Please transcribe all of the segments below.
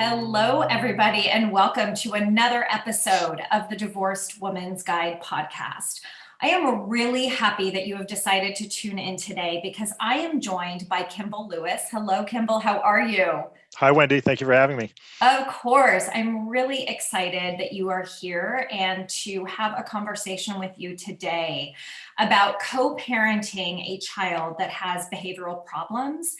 Hello, everybody, and welcome to another episode of the Divorced Woman's Guide podcast. I am really happy that you have decided to tune in today because I am joined by Kimball Lewis. Hello, Kimball. How are you? Hi, Wendy. Thank you for having me. Of course. I'm really excited that you are here and to have a conversation with you today about co-parenting a child that has behavioral problems,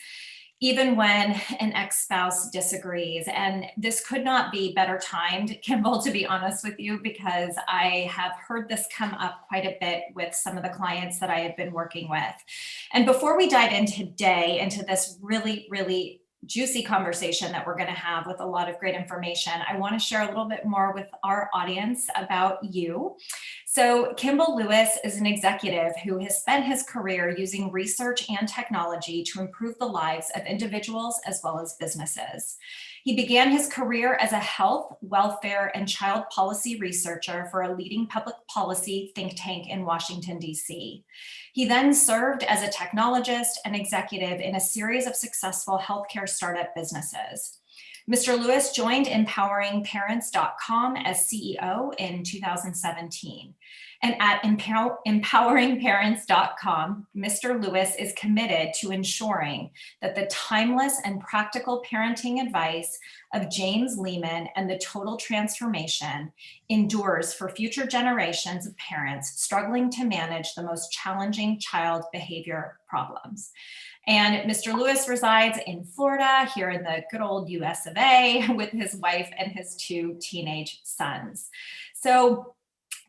even when an ex-spouse disagrees. And this could not be better timed, Kimball, to be honest with you, because I have heard this come up quite a bit with some of the clients that I have been working with. And before we dive in today into this really juicy conversation that we're going to have with a lot of great information, I want to share a little bit more with our audience about you. So Kimball Lewis is an executive who has spent his career using research and technology to improve the lives of individuals as well as businesses. He began his career as a health, welfare, and child policy researcher for a leading public policy think tank in Washington, D.C. He then served as a technologist and executive in a series of successful healthcare startup businesses. Mr. Lewis joined EmpoweringParents.com as CEO in 2017. And at EmpoweringParents.com, Mr. Lewis is committed to ensuring that the timeless and practical parenting advice of James Lehman and the Total Transformation endures for future generations of parents struggling to manage the most challenging child behavior problems. And Mr. Lewis resides in Florida, here in the good old US of A, with his wife and his two teenage sons. So,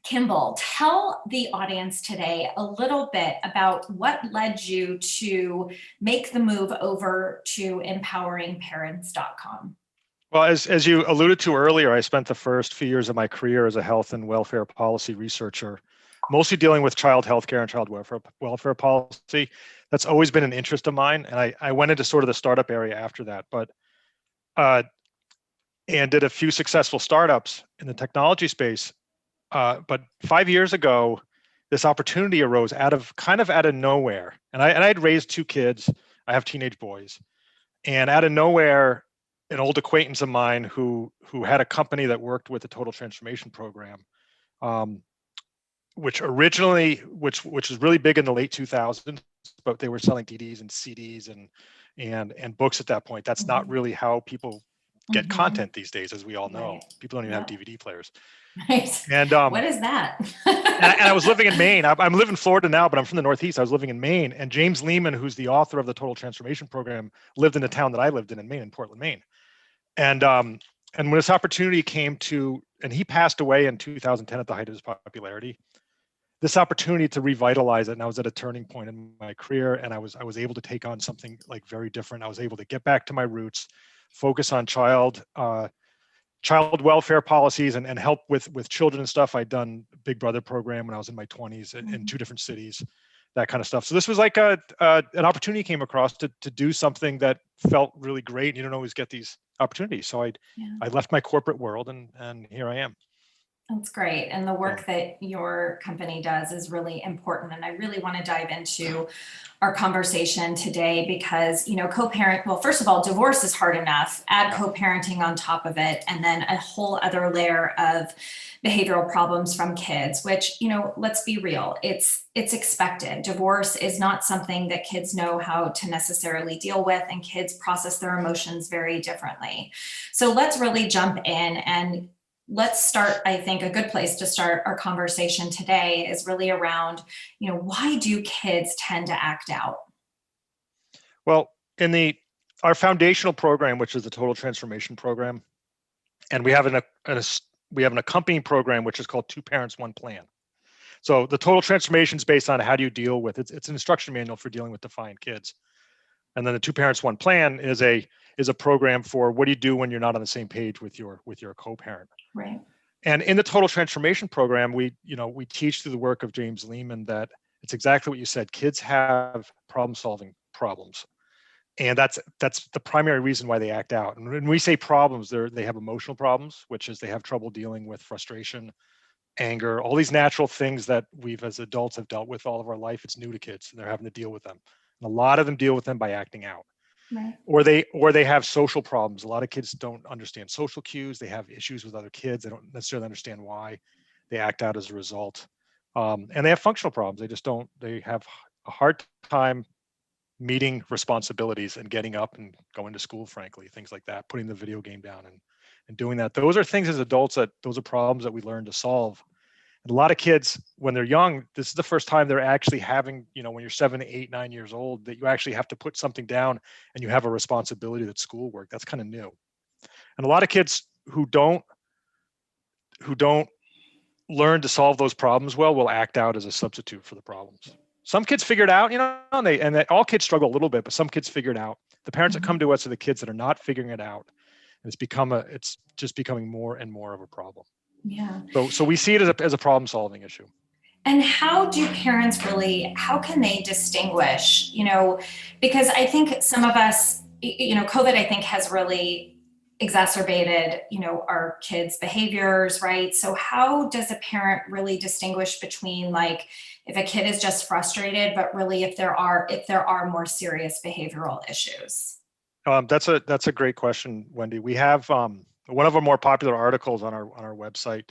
Kimball, tell the audience today a little bit about what led you to make the move over to EmpoweringParents.com. Well, as you alluded to earlier, I spent the first few years of my career as a health and welfare policy researcher, mostly dealing with child healthcare and child welfare policy. That's always been an interest of mine. And I went into sort of the startup area after that, and did a few successful startups in the technology space. But 5 years ago, this opportunity arose out of nowhere. And I had raised two kids. I have teenage boys. And out of nowhere, an old acquaintance of mine who had a company that worked with the Total Transformation Program, which was really big in the late 2000s, but they were selling DVDs and CDs and books at that point. That's not really how people get content these days, as we all know. Right. People don't even have DVD players. Right. And what is that? and I was living in Maine. I'm living in Florida now, but I'm from the Northeast. I was living in Maine, and James Lehman, who's the author of the Total Transformation Program, lived in the town that I lived in Maine, in Portland, Maine. And when this opportunity came to, and he passed away in 2010 at the height of his popularity, this opportunity to revitalize it, and I was at a turning point in my career, and I was able to take on something like very different. I was able to get back to my roots, focus on child welfare policies and help with children and stuff. I'd done Big Brother program when I was in my 20s in two different cities, that kind of stuff. So this was like an opportunity came across to do something that felt really great. And you don't always get these opportunities. So I left my corporate world and here I am. That's great. And the work that your company does is really important. And I really want to dive into our conversation today because, co-parent, well, first of all, divorce is hard enough, add co-parenting on top of it, and then a whole other layer of behavioral problems from kids, which, let's be real, it's expected. Divorce is not something that kids know how to necessarily deal with, and kids process their emotions very differently. So let's really jump in and let's start. I think a good place to start our conversation today is really around, why do kids tend to act out? Well, in our foundational program, which is the Total Transformation Program, and we have an accompanying program, which is called Two Parents, One Plan. So the Total Transformation is based on how do you deal with it. It's an instruction manual for dealing with defiant kids. And then the Two Parents, One Plan is a program for what do you do when you're not on the same page with your co-parent. Right. And in the Total Transformation Program, we teach through the work of James Lehman that it's exactly what you said. Kids have problem-solving problems, and that's the primary reason why they act out. And when we say problems, they have emotional problems, which is they have trouble dealing with frustration, anger, all these natural things that we've as adults have dealt with all of our life. It's new to kids, and they're having to deal with them. And a lot of them deal with them by acting out. Right. or they have social problems. A lot of kids don't understand social cues. They have issues with other kids. They don't necessarily understand why they act out as a result. And they have functional problems. They just don't, they have a hard time meeting responsibilities and getting up and going to school, frankly, things like that, putting the video game down and doing that. Those are things as adults that those are problems that we learn to solve. And a lot of kids, when they're young, this is the first time they're actually having, when you're 7, 8, 9 years old, that you actually have to put something down and you have a responsibility that's schoolwork. That's kind of new. And a lot of kids who don't learn to solve those problems well will act out as a substitute for the problems. Some kids figure it out, all kids struggle a little bit, but some kids figure it out. The parents that come to us are the kids that are not figuring it out. And it's just becoming more and more of a problem. Yeah. So we see it as a problem solving issue. And how do parents how can they distinguish, because I think some of us, COVID, I think has really exacerbated, our kids' behaviors, right? So how does a parent really distinguish between if a kid is just frustrated, but really if there are more serious behavioral issues? That's a great question, Wendy. We have one of our more popular articles on our website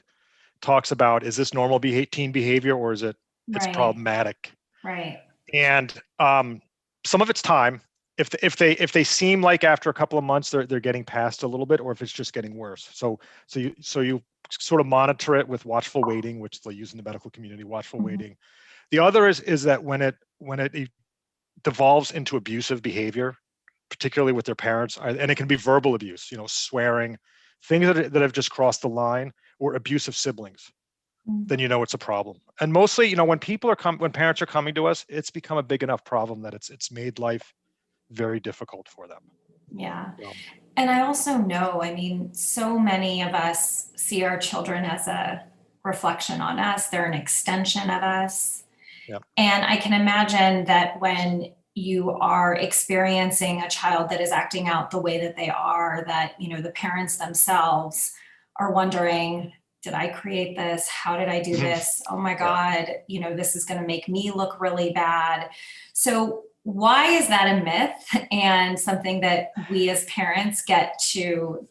talks about, is this normal teen behavior or is it's Right. problematic? Right. And some of it's time. If they seem like after a couple of months they're getting past a little bit, or if it's just getting worse. So you sort of monitor it with watchful waiting, which they use in the medical community, watchful waiting. The other is that when it devolves into abusive behavior, particularly with their parents, and it can be verbal abuse, swearing, things that have just crossed the line, or abusive siblings, then it's a problem. And mostly, when parents are coming to us, it's become a big enough problem that it's made life very difficult for them. Yeah. And I also know, so many of us see our children as a reflection on us. They're an extension of us. Yeah. And I can imagine that when you are experiencing a child that is acting out the way that they are, that, the parents themselves are wondering, did I create this? How did I do this? Oh my God, this is going to make me look really bad. So why is that a myth and something that we as parents get to,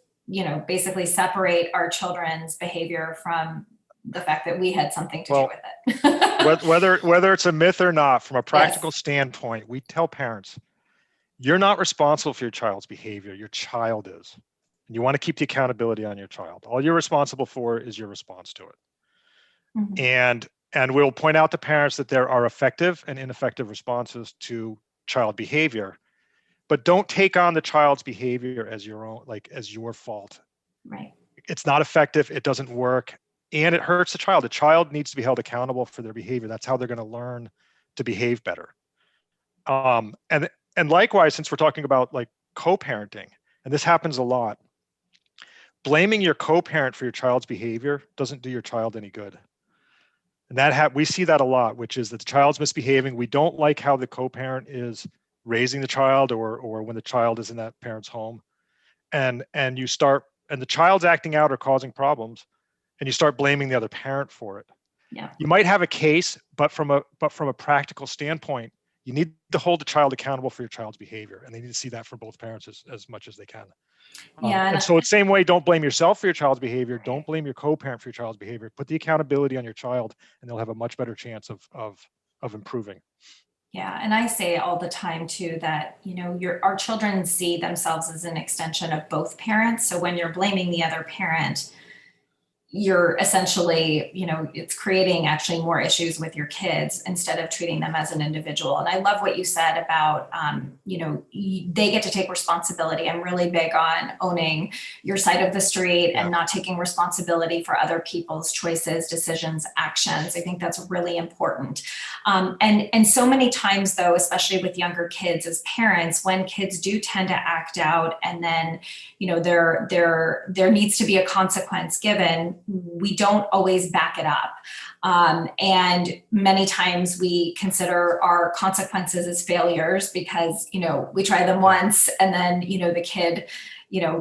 basically separate our children's behavior from the fact that we had something to do with it? whether it's a myth or not, from a practical standpoint, we tell parents, you're not responsible for your child's behavior. Your child is. And you want to keep the accountability on your child. All you're responsible for is your response to it. And we'll point out to parents that there are effective and ineffective responses to child behavior, but don't take on the child's behavior as your own, as your fault. Right. It's not effective. It doesn't work. And it hurts the child. The child needs to be held accountable for their behavior. That's how they're going to learn to behave better. And likewise, since we're talking about co-parenting, and this happens a lot, blaming your co-parent for your child's behavior doesn't do your child any good. And we see that a lot, which is that the child's misbehaving. We don't like how the co-parent is raising the child, or when the child is in that parent's home, and the child's acting out or causing problems, and you start blaming the other parent for it. Yeah. You might have a case, but from a practical standpoint, you need to hold the child accountable for your child's behavior, and they need to see that from both parents as much as they can. And so it's the same way, don't blame yourself for your child's behavior. Right. Don't blame your co-parent for your child's behavior. Put the accountability on your child, and they'll have a much better chance of improving. Yeah, and I say all the time too that, our children see themselves as an extension of both parents. So when you're blaming the other parent, you're essentially, it's creating actually more issues with your kids instead of treating them as an individual. And I love what you said about, they get to take responsibility. I'm really big on owning your side of the street and not taking responsibility for other people's choices, decisions, actions. I think that's really important. And so many times though, especially with younger kids as parents, when kids do tend to act out and then, there needs to be a consequence given, we don't always back it up. And many times we consider our consequences as failures because, we try them once and then, the kid,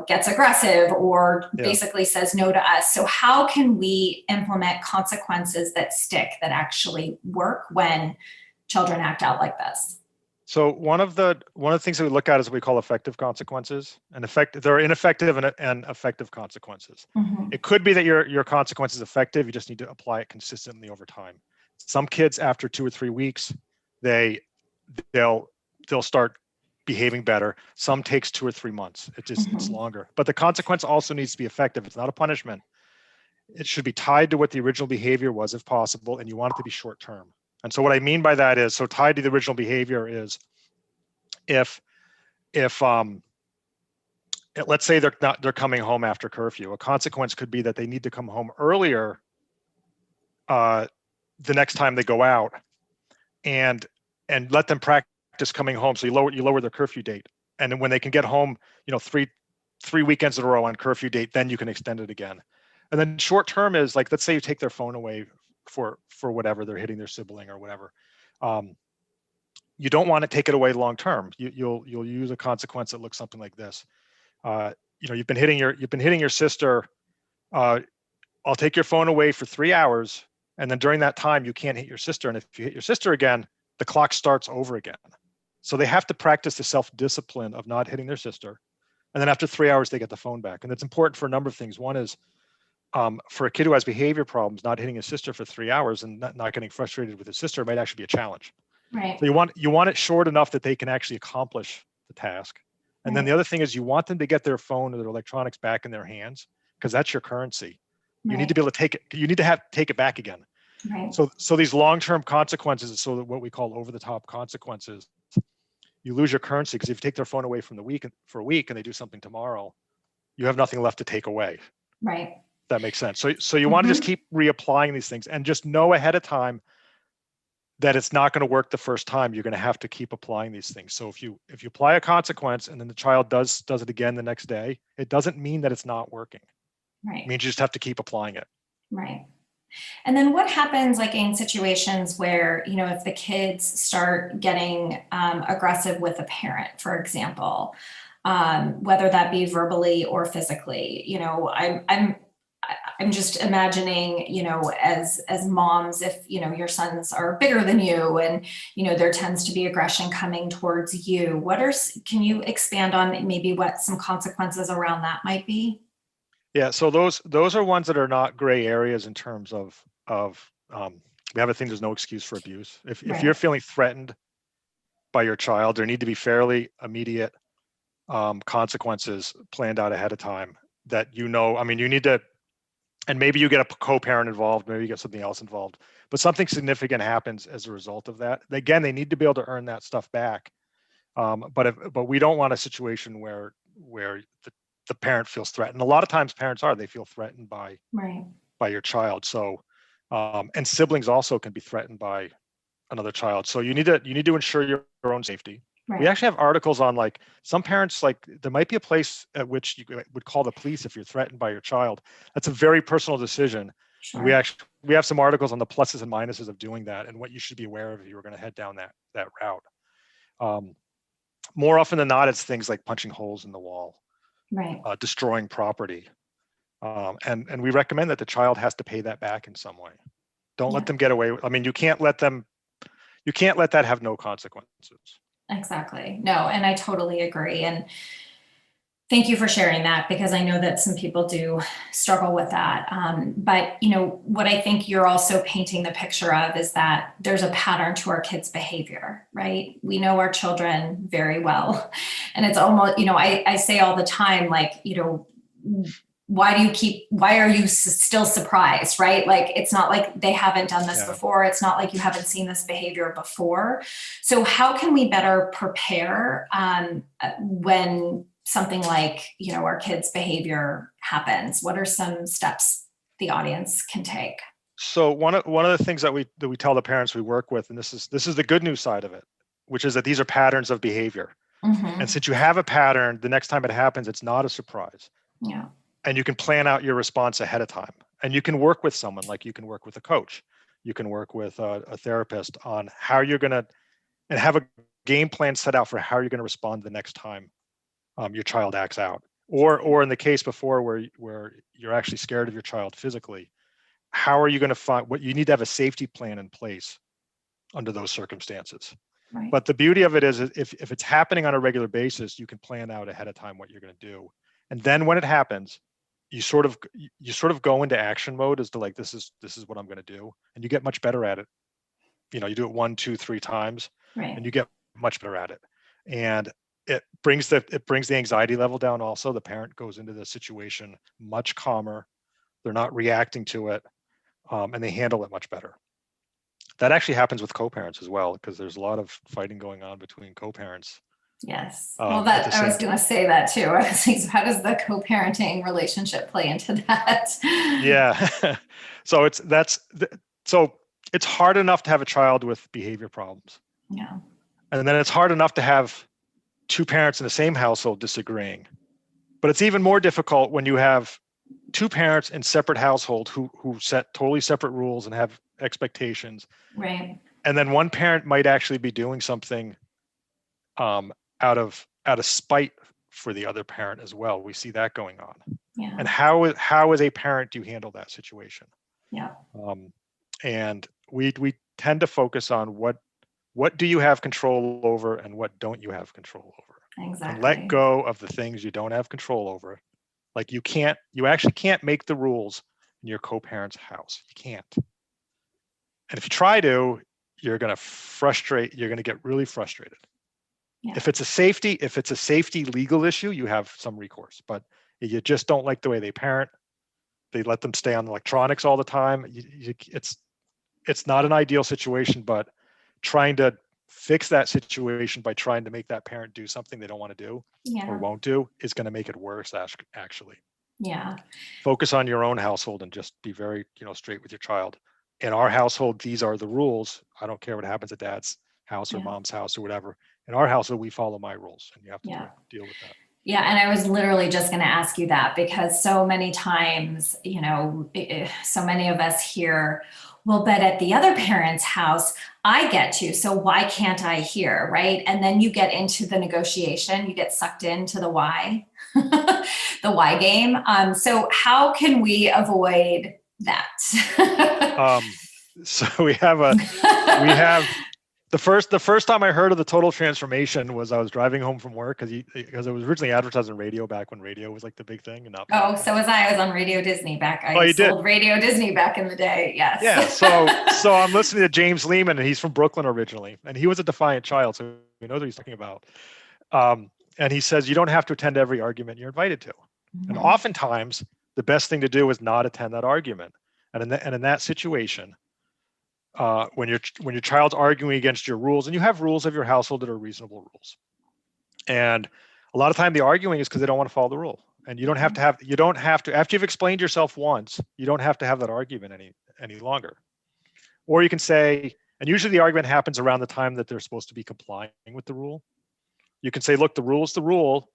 gets aggressive or basically says no to us. So how can we implement consequences that stick, that actually work when children act out like this? So one of the things that we look at is what we call effective consequences. And there are ineffective and effective consequences. Mhm. It could be that your consequence is effective. You just need to apply it consistently over time. Some kids, after 2 or 3 weeks, they'll start behaving better. Some takes 2 or 3 months. It's Mhm. longer. But the consequence also needs to be effective. It's not a punishment. It should be tied to what the original behavior was, if possible, and you want it to be short term. And so what I mean by that is, so tied to the original behavior is, if let's say they're coming home after curfew, a consequence could be that they need to come home earlier the next time they go out, and let them practice coming home. So you lower their curfew date, and then when they can get home, three weekends in a row on curfew date, then you can extend it again. And then short term is like, let's say you take their phone away for whatever, they're hitting their sibling or whatever. You don't want to take it away long term. You'll use a consequence that looks something like this. You've been hitting your sister. I'll take your phone away for 3 hours, and then during that time you can't hit your sister. And if you hit your sister again, the clock starts over again. So they have to practice the self-discipline of not hitting their sister. And then after 3 hours, they get the phone back. And it's important for a number of things. One is, for a kid who has behavior problems, not hitting his sister for 3 hours and not getting frustrated with his sister might actually be a challenge. Right. So you want it short enough that they can actually accomplish the task. And then the other thing is, you want them to get their phone or their electronics back in their hands, because that's your currency. You need to be able to take it. You need to take it back again. Right. So these long-term consequences, so what we call over-the-top consequences, you lose your currency, because if you take their phone away for a week and they do something tomorrow, you have nothing left to take away. Right. That makes sense. So you want to just keep reapplying these things, and just know ahead of time that it's not going to work the first time. You're going to have to keep applying these things. So if you apply a consequence and then the child does it again the next day, it doesn't mean that it's not working. Right. It means you just have to keep applying it. Right. And then what happens like in situations where, if the kids start getting aggressive with a parent, for example, whether that be verbally or physically, I'm just imagining, as moms, if, your sons are bigger than you and, there tends to be aggression coming towards you. Can you expand on maybe what some consequences around that might be? Yeah, so those are ones that are not gray areas in terms of we have a thing, there's no excuse for abuse. If you're feeling threatened by your child, there need to be fairly immediate consequences planned out ahead of time that, I mean, you need to, and maybe you get a co-parent involved, maybe you get something else involved, but something significant happens as a result of that. Again, they need to be able to earn that stuff back. But we don't want a situation where the parent feels threatened. A lot of times parents they feel threatened by your child. So, and siblings also can be threatened by another child. So you need to ensure your own safety. Right. We actually have articles on, like, some parents, like, there might be a place at which you would call the police if you're threatened by your child. That's a very personal decision. Sure. And we have some articles on the pluses and minuses of doing that and what you should be aware of if you were going to head down that route. More often than not, it's things like punching holes in the wall, right, destroying property. And we recommend that the child has to pay that back in some way. Don't let them get away with, I mean, you can't let that have no consequences. Exactly. No, and I totally agree. And thank you for sharing that, because I know that some people do struggle with that. But, what I think you're also painting the picture of is that there's a pattern to our kids' behavior, right? We know our children very well. And it's almost, I say all the time, like, why are you still surprised, right? Like, it's not like they haven't done this before. It's not like you haven't seen this behavior before. So how can we better prepare when something like, our kids' behavior happens? What are some steps the audience can take? So one of the things that we tell the parents we work with, and this is the good news side of it, which is that these are patterns of behavior. Mm-hmm. And since you have a pattern, the next time it happens, it's not a surprise. Yeah. And you can plan out your response ahead of time. And you can work with someone, like you can work with a coach. You can work with a therapist on how you're going to, and have a game plan set out for how you're going to respond the next time your child acts out. Or in the case before where you're actually scared of your child physically, how are you going to find what you need to have a safety plan in place under those circumstances? Right. But the beauty of it is if it's happening on a regular basis, you can plan out ahead of time what you're going to do. And then when it happens, you sort of go into action mode as to like, this is what I'm going to do. And you get much better at it. You do it 1, 2, 3 times, Right. and you get much better at it. And it brings the anxiety level down. Also, the parent goes into the situation much calmer. They're not reacting to it, and they handle it much better. That actually happens with co-parents as well, because there's a lot of fighting going on between co-parents. Yes. Well, I was going to say that too. I was thinking, how does the co-parenting relationship play into that? Yeah. So it's hard enough to have a child with behavior problems. Yeah. And then it's hard enough to have 2 parents in the same household disagreeing. But it's even more difficult when you have 2 parents in separate households who set totally separate rules and have expectations. Right. And then one parent might actually be doing something out of spite for the other parent as well. We see that going on. Yeah. And how as a parent do you handle that situation? Yeah. And we tend to focus on what do you have control over and what don't you have control over. Exactly. And let go of the things you don't have control over. Like you actually can't make the rules in your co-parent's house. You can't. And if you try to, you're going to get really frustrated. Yeah. If it's a safety legal issue, you have some recourse, but you just don't like the way they parent. They let them stay on electronics all the time. It's not an ideal situation, but trying to fix that situation by trying to make that parent do something they don't want to do or won't do is going to make it worse, actually. Yeah. Focus on your own household and just be very, straight with your child. In our household, these are the rules. I don't care what happens at dad's house or mom's house or whatever. In our household, we follow my rules, and you have to deal with that. Yeah. And I was literally just going to ask you that, because so many times, so many of us hear, well, but at the other parent's house, I get to, so why can't I here? Right. And then you get into the negotiation, you get sucked into the why, the why game. So how can we avoid that? So we have the first time I heard of the total transformation was I was driving home from work because it was originally advertised on radio back when radio was like the big thing. And not so was I. I was on Radio Disney back. You sold did? Radio Disney back in the day. Yes. Yeah. So I'm listening to James Lehman, and he's from Brooklyn originally, and he was a defiant child, so he knows what he's talking about. And he says you don't have to attend every argument you're invited to, and oftentimes the best thing to do is not attend that argument. And in that situation, when your child's arguing against your rules, and you have rules of your household that are reasonable rules, and a lot of time the arguing is because they don't want to follow the rule, and you don't have to after you've explained yourself once, you don't have to have that argument any longer. Or you can say, and usually the argument happens around the time that they're supposed to be complying with the rule. You can say, look, the rule is the rule.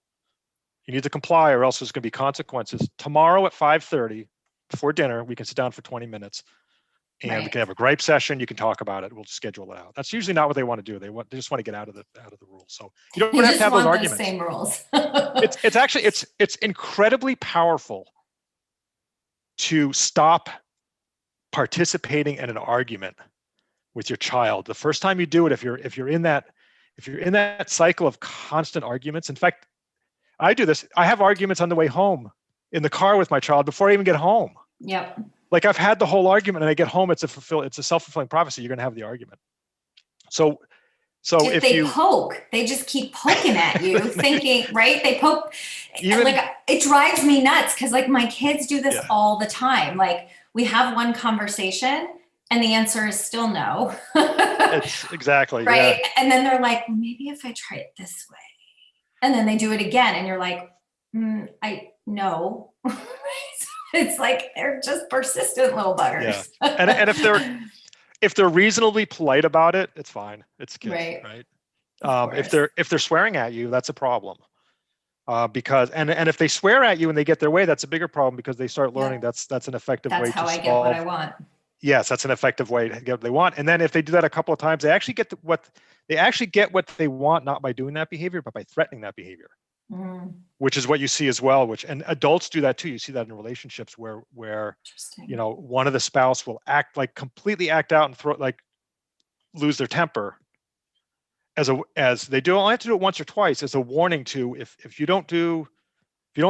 You need to comply, or else there's going to be consequences. Tomorrow at 5:30 before dinner, we can sit down for 20 minutes. And we can have a gripe session. You can talk about it. We'll schedule it out. That's usually not what they want to do. They just want to get out of the rules. So you don't have to have those arguments. The same rules. It's actually incredibly powerful to stop participating in an argument with your child. The first time you do it, if you're in that cycle of constant arguments. In fact, I do this. I have arguments on the way home in the car with my child before I even get home. Yep. Like I've had the whole argument, and I get home, it's a self-fulfilling prophecy. You're going to have the argument. So if they poke, they just keep poking at you, thinking, right? They poke. It drives me nuts because like my kids do this all the time. Like we have one conversation, and the answer is still no. It's exactly right. Yeah. And then they're like, maybe if I try it this way, and then they do it again, and you're like, I know. It's like they're just persistent little buggers. Yeah. And if they're reasonably polite about it, it's fine. It's kids, right? If they're swearing at you, that's a problem. Because if they swear at you and they get their way, that's a bigger problem because they start learning that's an effective way to solve. That's how I get what I want. Yes, that's an effective way to get what they want. And then if they do that a couple of times, they actually get what they want, not by doing that behavior, but by threatening that behavior. Which is what you see as well, and adults do that too. You see that in relationships where one of the spouse will completely act out and lose their temper. as they do, only have to do it once or twice as a warning to, if you don't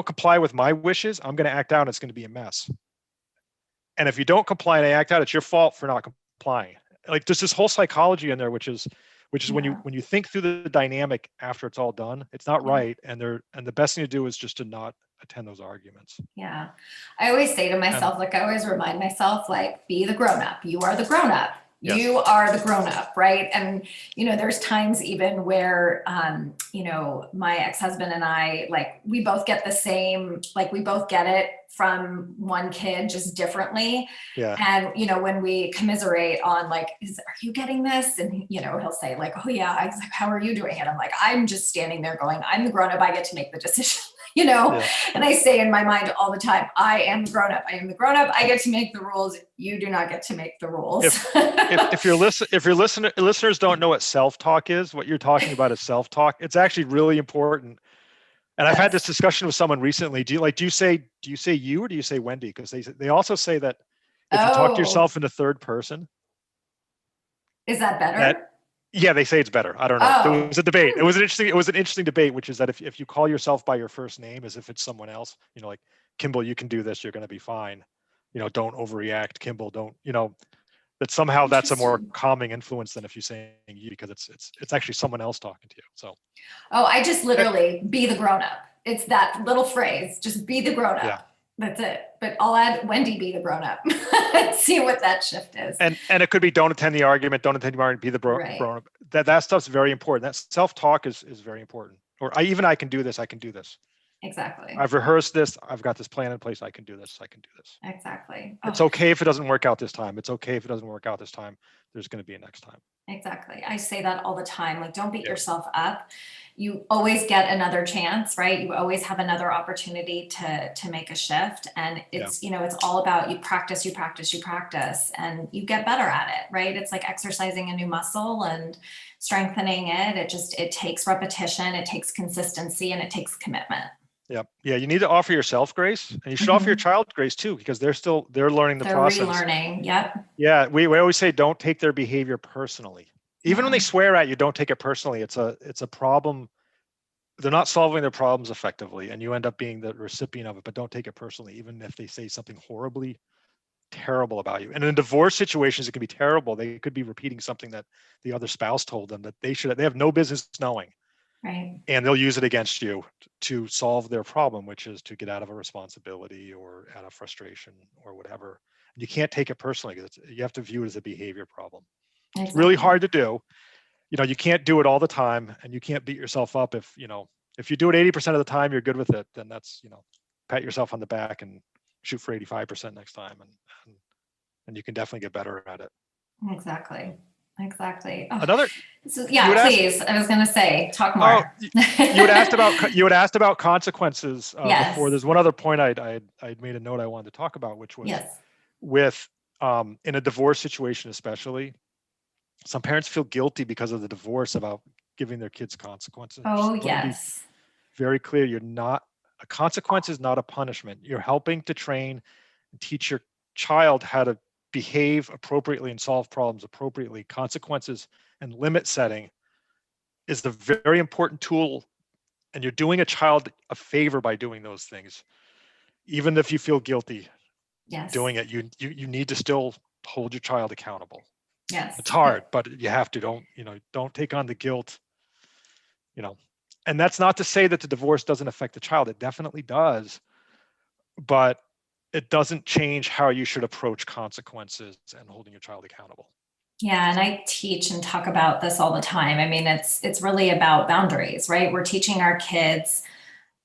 comply with my wishes, I'm going to act out and it's going to be a mess. And if you don't comply and I act out, it's your fault for not complying. Like there's this whole psychology in there, which is when you think through the dynamic after it's all done, it's not right. And the best thing to do is just to not attend those arguments. Yeah. I always say to myself, like I always remind myself, like, be the grown up. You are the grown up. Yes. You are the grown up, right? And, there's times even where, my ex-husband and I, like, we both get the same, like, we both get it from one kid just differently. Yeah. And, when we commiserate on like, are you getting this? And, he'll say like, oh yeah. I was like, how are you doing it? I'm like, I'm just standing there going, I'm the grown up. I get to make the decision. Yeah. And I say in my mind all the time, I am the grown up. I am the grown up. I get to make the rules. You do not get to make the rules. If your listeners don't know what self-talk is, what you're talking about is self-talk. It's actually really important. And I've had this discussion with someone recently. Do you say you or do you say Wendy? Because they also say that if you talk to yourself in the third person, is that better? Yeah, they say it's better. I don't know. There was a debate. It was an interesting debate, which is that if you call yourself by your first name as if it's someone else, like Kimball, you can do this, you're going to be fine. Don't overreact, Kimball. Don't, that somehow that's a more calming influence than if you're saying you, because it's actually someone else talking to you. So. Oh, I just literally be the grown up. It's that little phrase, just be the grown up. Yeah. That's it. But I'll add Wendy be the grown up. See what that shift is. And it could be don't attend the argument, be the grown up. That stuff's very important. That self-talk is very important. Or I can do this, I can do this. Exactly. I've rehearsed this, I've got this plan in place, I can do this. Exactly. It's okay if it doesn't work out this time. It's okay if it doesn't work out this time. There's going to be a next time. Exactly. I say that all the time. Like, don't beat yourself up. You always get another chance, right? You always have another opportunity to make a shift. And it's, it's all about you practice, and you get better at it, right? It's like exercising a new muscle and strengthening it. It takes repetition, it takes consistency, and it takes commitment. Yeah. You need to offer yourself grace, and you should offer your child grace too, because they're learning the process. They're relearning. Yep. Yeah. We always say, don't take their behavior personally. Even when they swear at you, don't take it personally. It's a problem. They're not solving their problems effectively, and you end up being the recipient of it, but don't take it personally, even if they say something horribly terrible about you. And in divorce situations, it can be terrible. They could be repeating something that the other spouse told them that they have no business knowing. Right. And they'll use it against you to solve their problem, which is to get out of a responsibility or out of frustration or whatever. You can't take it personally, because you have to view it as a behavior problem. Exactly. It's really hard to do. You can't do it all the time, and you can't beat yourself up if you do it 80% of the time, you're good with it, then that's, pat yourself on the back and shoot for 85% next time. And you can definitely get better at it. Exactly. Oh. Please. I was going to say, talk more. You had asked about consequences before. There's one other point I'd made a note I wanted to talk about, which was with in a divorce situation, especially, some parents feel guilty because of the divorce about giving their kids consequences. Oh, yes. Very clear. A consequence is not a punishment. You're helping to train and teach your child how to behave appropriately and solve problems appropriately. Consequences and limit setting is the very important tool, and you're doing a child a favor by doing those things. Even if you feel guilty doing it, you need to still hold your child accountable. Yes. It's hard, but you have to. Don't take on the guilt. And that's not to say that the divorce doesn't affect the child. It definitely does, but it doesn't change how you should approach consequences and holding your child accountable. Yeah, and I teach and talk about this all the time. I mean, it's really about boundaries, right? We're teaching our kids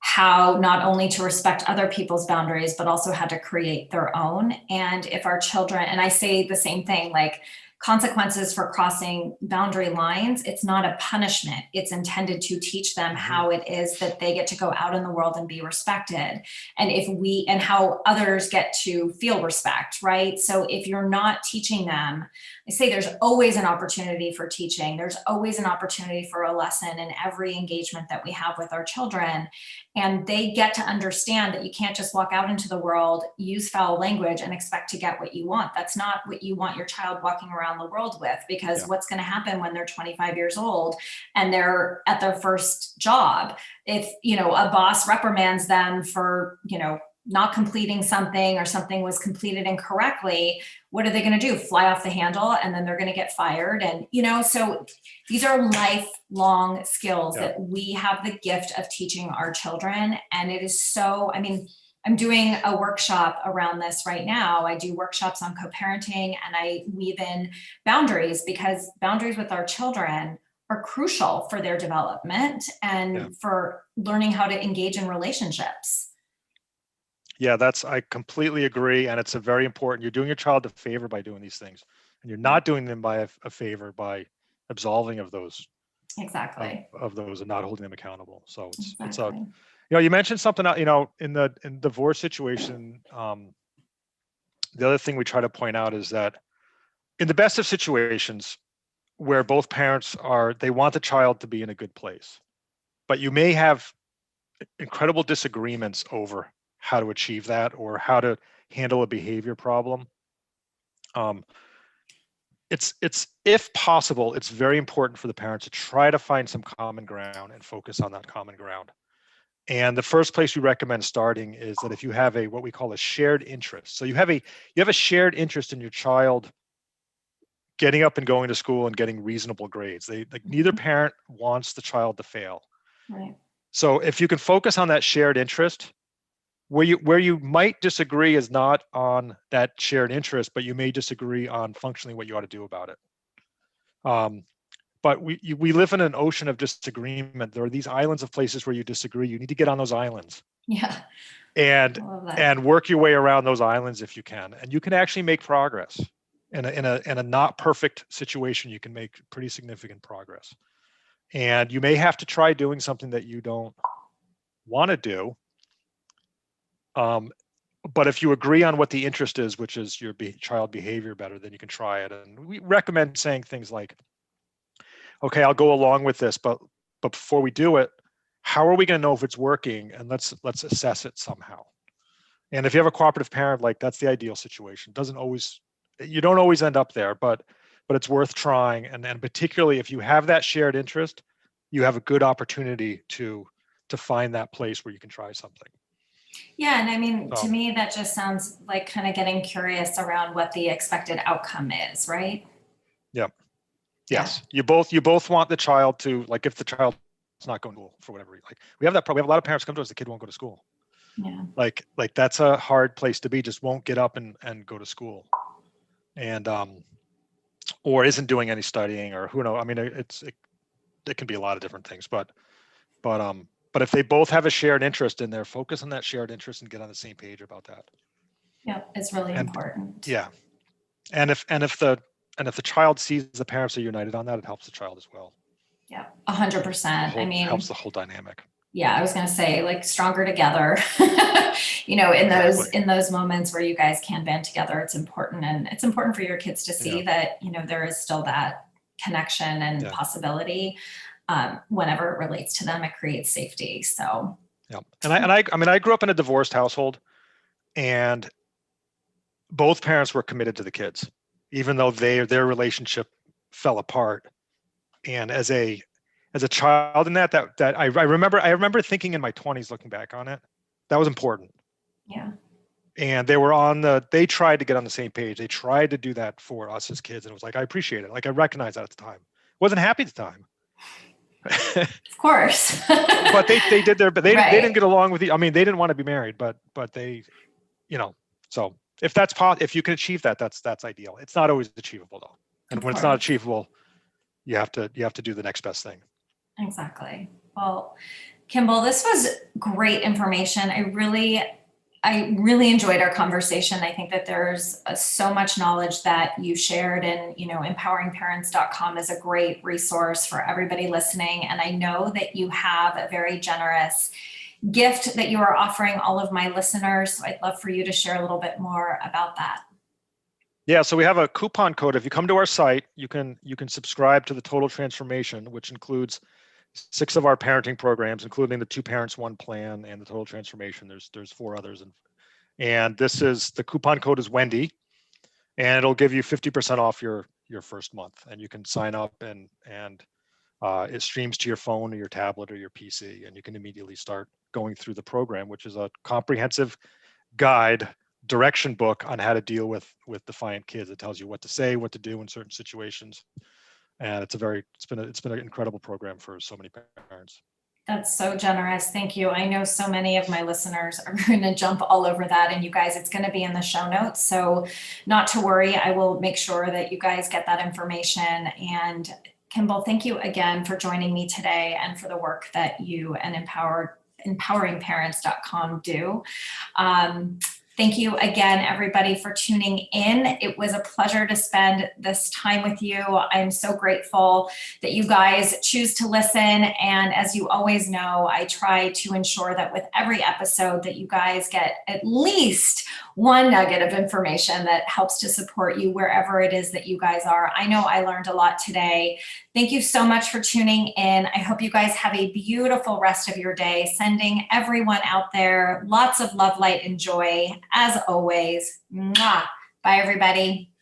how not only to respect other people's boundaries, but also how to create their own. And if our children, and I say the same thing, like, consequences for crossing boundary lines, it's not a punishment. It's intended to teach them how it is that they get to go out in the world and be respected. And how others get to feel respect, right? So if you're not teaching them I say there's always an opportunity for teaching. There's always an opportunity for a lesson in every engagement that we have with our children. And they get to understand that you can't just walk out into the world, use foul language, and expect to get what you want. That's not what you want your child walking around the world with, because what's going to happen when they're 25 years old and they're at their first job? If, you know, a boss reprimands them for, you know, not completing something, or something was completed incorrectly, what are they going to do? Fly off the handle, and then they're going to get fired. And, you know, so these are lifelong skills that we have the gift of teaching our children. And it is so, I mean, I'm doing a workshop around this right now. I do workshops on co-parenting, and I weave in boundaries, because boundaries with our children are crucial for their development and for learning how to engage in relationships. Yeah, I completely agree. And it's a very important, you're doing your child a favor by doing these things, and you're not doing them by a favor by absolving of those. Exactly. Of those and not holding them accountable. So it's a, Exactly. you know, you mentioned something, you know, in divorce situation, the other thing we try to point out is that in the best of situations where both parents they want the child to be in a good place, but you may have incredible disagreements over how to achieve that or how to handle a behavior problem. It's if possible, it's very important for the parents to try to find some common ground and focus on that common ground. And the first place we recommend starting is that if you have what we call a shared interest. So you have a shared interest in your child getting up and going to school and getting reasonable grades. Neither parent wants the child to fail. Right. So if you can focus on that shared interest, where you might disagree is not on that shared interest, but you may disagree on functionally what you ought to do about it. But we live in an ocean of disagreement. There are these islands of places where you disagree. You need to get on those islands. Yeah. And work your way around those islands if you can. And you can actually make progress. In a not perfect situation, you can make pretty significant progress. And you may have to try doing something that you don't want to do. But if you agree on what the interest is, which is your child behavior better, then you can try it. And we recommend saying things like, okay, I'll go along with this, but before we do it, how are we going to know if it's working? And let's assess it somehow. And if you have a cooperative parent, like, that's the ideal situation. You don't always end up there, but it's worth trying. And particularly if you have that shared interest, you have a good opportunity to find that place where you can try something. Yeah. And I mean, to me, that just sounds like kind of getting curious around what the expected outcome is, right? Yeah. Yes. Yeah. You both want the child to, like, if the child's not going to school for whatever reason, like we have that problem. We have a lot of parents come to us, the kid won't go to school. Yeah. Like that's a hard place to be, just won't get up and go to school. And, or isn't doing any studying, or who knows. I mean, it can be a lot of different things, but if they both have a shared interest in there, focus on that shared interest and get on the same page about that. Yeah, it's really important. Yeah. And if the child sees the parents are united on that, it helps the child as well. Yeah, 100%. I mean, helps the whole dynamic. Yeah, I was going to say, like, stronger together, you know, in those moments where you guys can band together, it's important. And it's important for your kids to see that, you know, there is still that connection and possibility. Whenever it relates to them, it creates safety. So, yeah. And I grew up in a divorced household, and both parents were committed to the kids, even though their relationship fell apart. And as a child in that I remember thinking in my 20s, looking back on it, that was important. Yeah. And they tried to get on the same page. They tried to do that for us as kids. And it was like, I appreciate it. Like, I recognized that at the time. Wasn't happy at the time. Of course. But they did they didn't get along with I mean, they didn't want to be married, but they, you know, so if you can achieve that, that's ideal. It's not always achievable though. And when it's not achievable, you have to do the next best thing. Exactly. Well, Kimball, this was great information. I really enjoyed our conversation. I think that there's so much knowledge that you shared, and, you know, empoweringparents.com is a great resource for everybody listening. And I know that you have a very generous gift that you are offering all of my listeners. So I'd love for you to share a little bit more about that. Yeah, so we have a coupon code. If you come to our site, you can subscribe to the Total Transformation, which includes 6 of our parenting programs, including the 2 Parents, 1 Plan and the Total Transformation. There's 4 others, and this is the coupon code is Wendy, and it'll give you 50% off your first month, and you can sign up and it streams to your phone or your tablet or your PC, and you can immediately start going through the program, which is a comprehensive guide direction book on how to deal with defiant kids. It tells you what to say, what to do in certain situations, and it's been an incredible program for so many parents. That's so generous. Thank you. I know so many of my listeners are going to jump all over that, and you guys, it's going to be in the show notes. So not to worry, I will make sure that you guys get that information. And Kimball, thank you again for joining me today and for the work that you and empoweringparents.com do. Thank you again, everybody, for tuning in. It was a pleasure to spend this time with you. I'm so grateful that you guys choose to listen. And as you always know, I try to ensure that with every episode that you guys get at least one nugget of information that helps to support you wherever it is that you guys are. I know I learned a lot today. Thank you so much for tuning in. I hope you guys have a beautiful rest of your day. Sending everyone out there lots of love, light, and joy. As always, mwah. Bye, everybody.